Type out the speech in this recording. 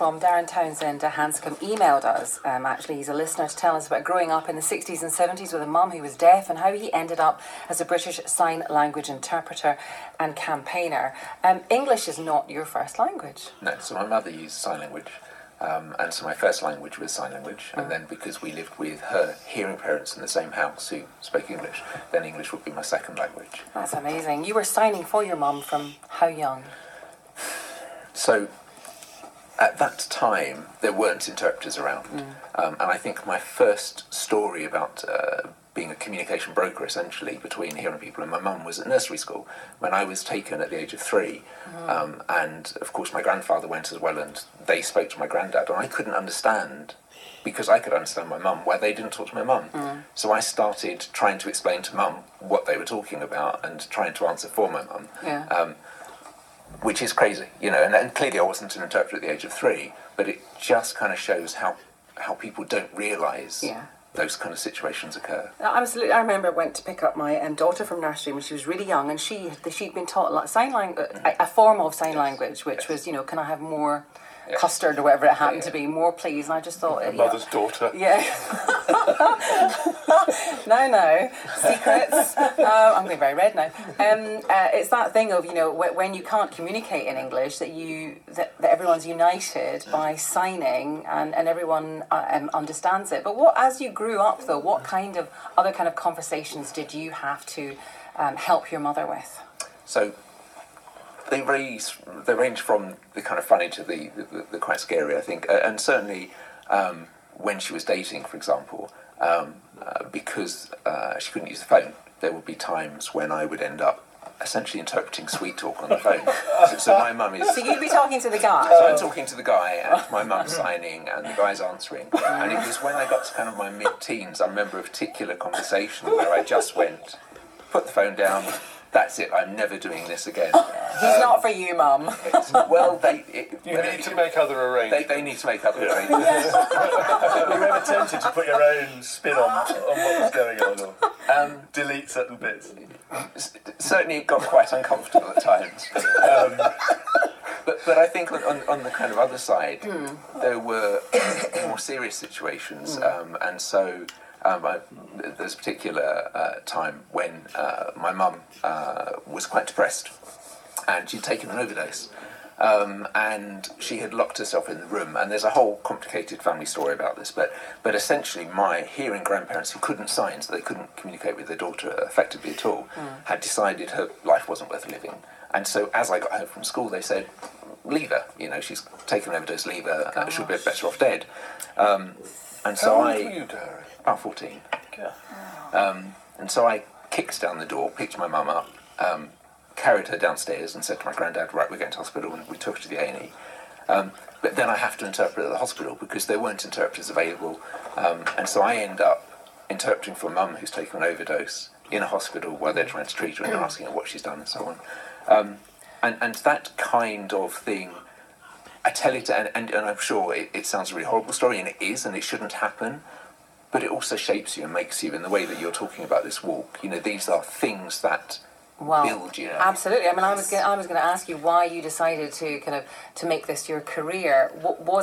from Darren Townsend-Handscomb emailed us. Actually, he's a listener, to tell us about growing up in the 60s and 70s with a mum who was deaf and how he ended up as a British Sign Language interpreter and campaigner. English is not your first language. No, so my mother used sign language. And so my first language was sign language, and then because we lived with her hearing parents in the same house who spoke English, then English would be my second language. That's amazing. You were signing for your mum from how young? So at that time, there weren't interpreters around. And I think my first story about being a communication broker, essentially, between hearing people and my mum was at nursery school, when I was taken at the age of 3. And, of course, my grandfather went as well, and they spoke to my granddad, and I couldn't understand, because I could understand my mum, why they didn't talk to my mum. So I started trying to explain to mum what they were talking about and trying to answer for my mum. Which is crazy, you know, and clearly I wasn't an interpreter at the age of 3, but it just kind of shows how people don't realise those kind of situations occur. Absolutely. I remember I went to pick up my daughter from nursery when she was really young, and she'd been taught sign language, a form of sign language, which was, you know, can I have more custard or whatever it happened to be, more please, and I just thought... A mother's daughter. No, secrets. I'm getting very red now. It's that thing of, you know, when you can't communicate in English, that everyone's united by signing, and everyone understands it. But as you grew up, though, what kind of other kind of conversations did you have to help your mother with? So they range from the kind of funny to the quite scary, I think. And certainly when she was dating, for example, because she couldn't use the phone, there would be times when I would end up essentially interpreting sweet talk on the phone. So my mum is... So you'd be talking to the guy? So I'm talking to the guy, and my mum's signing, and the guy's answering. And it was when I got to kind of my mid-teens, I remember a particular conversation where I just went, put the phone down, that's it, I'm never doing this again. He's not for you, Mum. Well, you need to make other arrangements. They need to make other arrangements. Were you ever tempted to put your own spin on what was going on, or delete certain bits? Certainly it got quite uncomfortable at times. But I think on the kind of other side, there were more serious situations, and so... there's a particular time when my mum was quite depressed, and she'd taken an overdose, and she had locked herself in the room, and there's a whole complicated family story about this, but essentially my hearing grandparents, who couldn't sign, so they couldn't communicate with their daughter effectively at all, had decided her life wasn't worth living. And so as I got home from school, they said, leave her, you know, she's taken an overdose, leave her, she'll be better off dead. And so How old were you, Darren? About 14. And so I kicked down the door, picked my mum up, carried her downstairs and said to my granddad, right, we're going to hospital, and we took her to the A&E. But then I have to interpret at the hospital because there weren't interpreters available. And so I end up interpreting for mum who's taken an overdose in a hospital while they're trying to treat her and they're asking her what she's done and so on. And that kind of thing, I tell it, and I'm sure it sounds a really horrible story, and it is, and it shouldn't happen, but it also shapes you and makes you in the way that you're talking about this walk. You know, these are things that build you. Absolutely. I mean, I was going to ask you why you decided to make this your career. What was